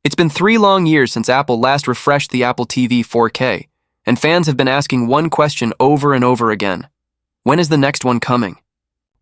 It's been 3 long years since Apple last refreshed the Apple TV 4K, and fans have been asking one question over and over again. When is the next one coming?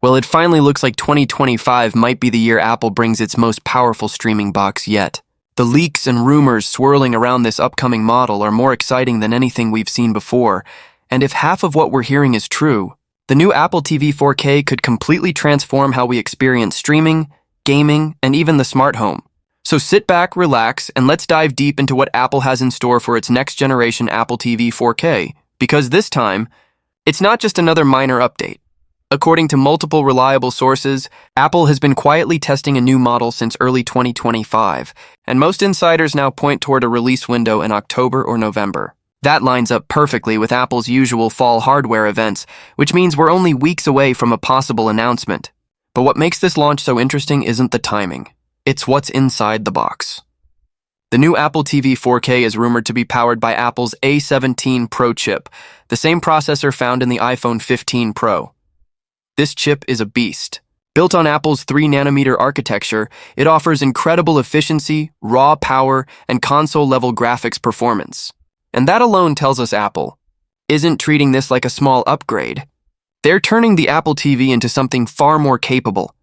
Well, it finally looks like 2025 might be the year Apple brings its most powerful streaming box yet. The leaks and rumors swirling around this upcoming model are more exciting than anything we've seen before, and if half of what we're hearing is true, the new Apple TV 4K could completely transform how we experience streaming, gaming, and even the smart home. So sit back, relax, and let's dive deep into what Apple has in store for its next generation Apple TV 4K, because this time, it's not just another minor update. According to multiple reliable sources, Apple has been quietly testing a new model since early 2025, and most insiders now point toward a release window in October or November. That lines up perfectly with Apple's usual fall hardware events, which means we're only weeks away from a possible announcement. But what makes this launch so interesting isn't the timing. It's what's inside the box. The new Apple TV 4K is rumored to be powered by Apple's A17 Pro chip, the same processor found in the iPhone 15 Pro. This chip is a beast. Built on Apple's 3nm architecture, it offers incredible efficiency, raw power, and console-level graphics performance. And that alone tells us Apple isn't treating this like a small upgrade. They're turning the Apple TV into something far more capable.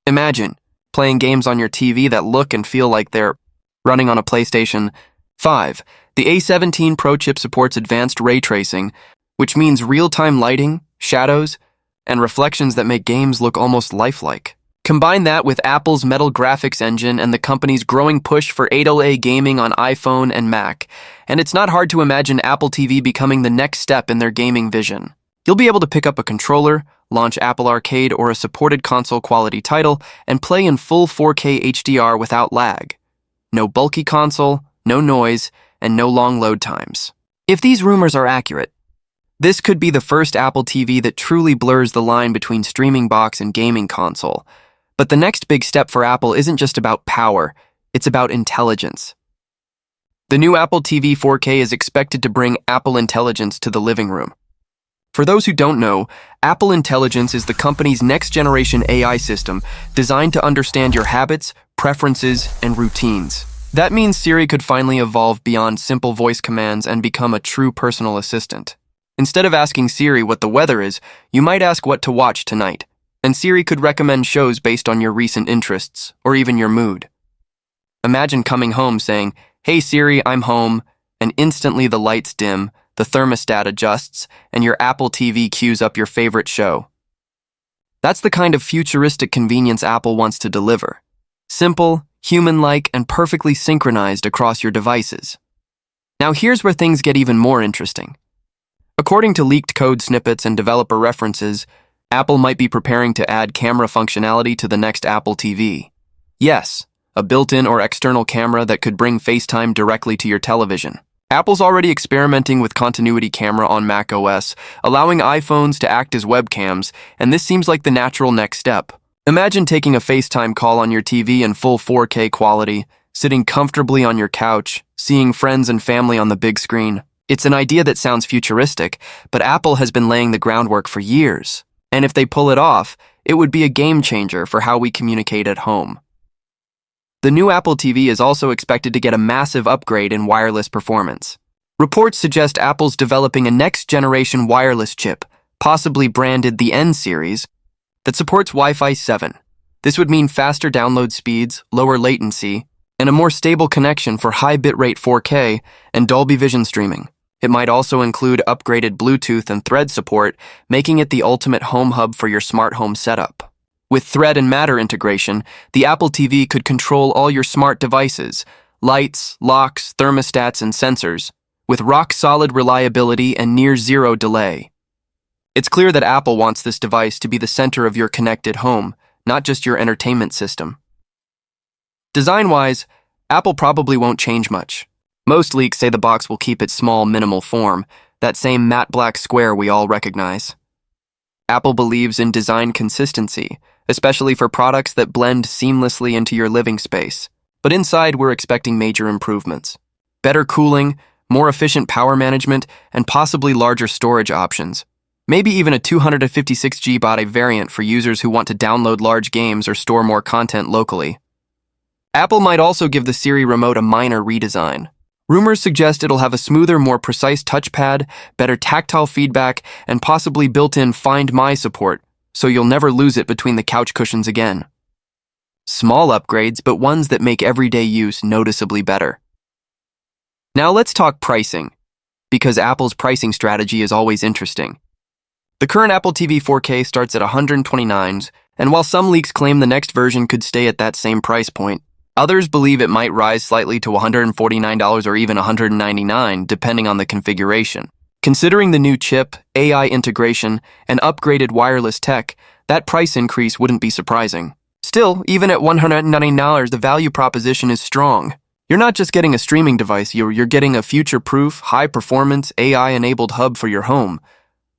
Imagine playing games on your TV that look and feel like they're running on a PlayStation 5. The A17 Pro chip supports advanced ray tracing, which means real-time lighting, shadows, and reflections that make games look almost lifelike. Combine that with Apple's Metal graphics engine and the company's growing push for 8K gaming on iPhone and Mac, and it's not hard to imagine Apple TV becoming the next step in their gaming vision. You'll be able to pick up a controller, launch Apple Arcade or a supported console-quality title, and play in full 4K HDR without lag. No bulky console, no noise, and no long load times. If these rumors are accurate, this could be the first Apple TV that truly blurs the line between streaming box and gaming console. But the next big step for Apple isn't just about power, it's about intelligence. The new Apple TV 4K is expected to bring Apple Intelligence to the living room. For those who don't know, Apple Intelligence is the company's next-generation AI system designed to understand your habits, preferences, and routines. That means Siri could finally evolve beyond simple voice commands and become a true personal assistant. Instead of asking Siri what the weather is, you might ask what to watch tonight, and Siri could recommend shows based on your recent interests, or even your mood. Imagine coming home saying, "Hey Siri, I'm home," and instantly the lights dim, the thermostat adjusts, and your Apple TV queues up your favorite show. That's the kind of futuristic convenience Apple wants to deliver. Simple, human-like, and perfectly synchronized across your devices. Now here's where things get even more interesting. According to leaked code snippets and developer references, Apple might be preparing to add camera functionality to the next Apple TV. Yes, a built-in or external camera that could bring FaceTime directly to your television. Apple's already experimenting with continuity camera on macOS, allowing iPhones to act as webcams, and this seems like the natural next step. Imagine taking a FaceTime call on your TV in full 4K quality, sitting comfortably on your couch, seeing friends and family on the big screen. It's an idea that sounds futuristic, but Apple has been laying the groundwork for years. And if they pull it off, it would be a game changer for how we communicate at home. The new Apple TV is also expected to get a massive upgrade in wireless performance. Reports suggest Apple's developing a next-generation wireless chip, possibly branded the N series, that supports Wi-Fi 7. This would mean faster download speeds, lower latency, and a more stable connection for high bitrate 4K and Dolby Vision streaming. It might also include upgraded Bluetooth and Thread support, making it the ultimate home hub for your smart home setup. With Thread and Matter integration, the Apple TV could control all your smart devices, lights, locks, thermostats, and sensors, with rock-solid reliability and near-zero delay. It's clear that Apple wants this device to be the center of your connected home, not just your entertainment system. Design-wise, Apple probably won't change much. Most leaks say the box will keep its small, minimal form, that same matte black square we all recognize. Apple believes in design consistency, especially for products that blend seamlessly into your living space. But inside, we're expecting major improvements. Better cooling, more efficient power management, and possibly larger storage options. Maybe even a 256GB variant for users who want to download large games or store more content locally. Apple might also give the Siri remote a minor redesign. Rumors suggest it'll have a smoother, more precise touchpad, better tactile feedback, and possibly built-in Find My support, so you'll never lose it between the couch cushions again. Small upgrades, but ones that make everyday use noticeably better. Now let's talk pricing, because Apple's pricing strategy is always interesting. The current Apple TV 4K starts at $129, and while some leaks claim the next version could stay at that same price point, others believe it might rise slightly to $149 or even $199, depending on the configuration. Considering the new chip, AI integration, and upgraded wireless tech, that price increase wouldn't be surprising. Still, even at $199, the value proposition is strong. You're not just getting a streaming device, you're getting a future-proof, high-performance, AI-enabled hub for your home.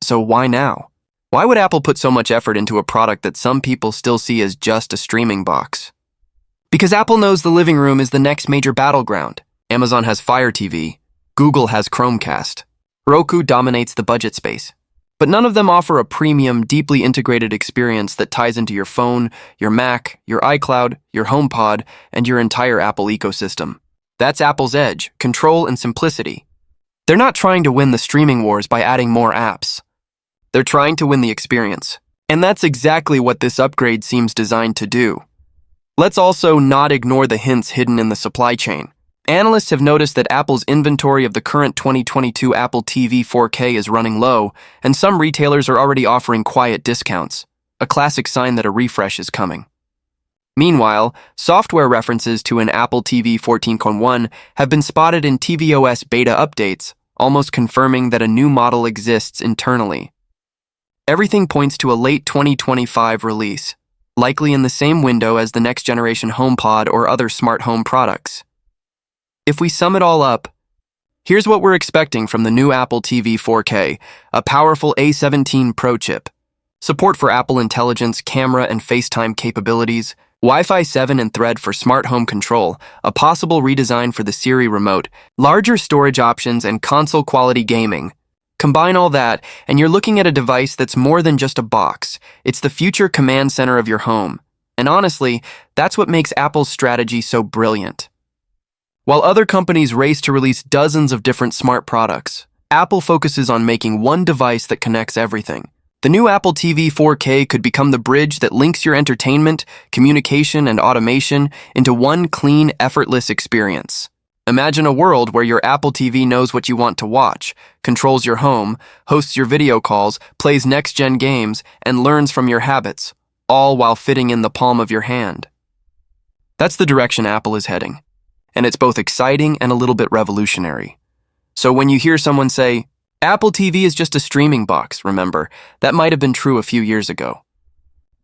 So why now? Why would Apple put so much effort into a product that some people still see as just a streaming box? Because Apple knows the living room is the next major battleground. Amazon has Fire TV, Google has Chromecast, Roku dominates the budget space. But none of them offer a premium, deeply integrated experience that ties into your phone, your Mac, your iCloud, your HomePod, and your entire Apple ecosystem. That's Apple's edge, control, and simplicity. They're not trying to win the streaming wars by adding more apps. They're trying to win the experience. And that's exactly what this upgrade seems designed to do. Let's also not ignore the hints hidden in the supply chain. Analysts have noticed that Apple's inventory of the current 2022 Apple TV 4K is running low, and some retailers are already offering quiet discounts, a classic sign that a refresh is coming. Meanwhile, software references to an Apple TV 14.1 have been spotted in tvOS beta updates, almost confirming that a new model exists internally. Everything points to a late 2025 release, likely in the same window as the next-generation HomePod or other smart home products. If we sum it all up, here's what we're expecting from the new Apple TV 4K, a powerful A17 Pro chip, support for Apple Intelligence, camera, and FaceTime capabilities, Wi-Fi 7 and Thread for smart home control, a possible redesign for the Siri remote, larger storage options, and console-quality gaming. Combine all that, and you're looking at a device that's more than just a box. It's the future command center of your home. And honestly, that's what makes Apple's strategy so brilliant. While other companies race to release dozens of different smart products, Apple focuses on making one device that connects everything. The new Apple TV 4K could become the bridge that links your entertainment, communication, and automation into one clean, effortless experience. Imagine a world where your Apple TV knows what you want to watch, controls your home, hosts your video calls, plays next-gen games, and learns from your habits, all while fitting in the palm of your hand. That's the direction Apple is heading, and it's both exciting and a little bit revolutionary. So when you hear someone say, Apple TV is just a streaming box, remember, that might have been true a few years ago.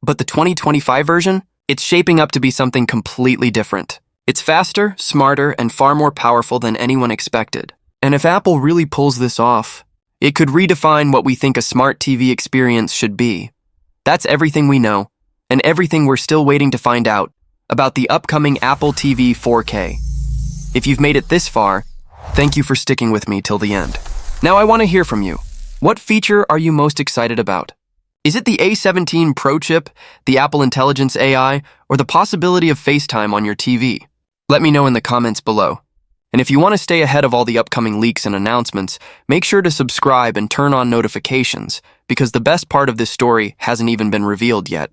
But the 2025 version? It's shaping up to be something completely different. It's faster, smarter, and far more powerful than anyone expected. And if Apple really pulls this off, it could redefine what we think a smart TV experience should be. That's everything we know, and everything we're still waiting to find out about the upcoming Apple TV 4K. If you've made it this far, thank you for sticking with me till the end. Now I want to hear from you. What feature are you most excited about? Is it the A17 Pro chip, the Apple Intelligence AI, or the possibility of FaceTime on your TV? Let me know in the comments below. And if you want to stay ahead of all the upcoming leaks and announcements, make sure to subscribe and turn on notifications, because the best part of this story hasn't even been revealed yet.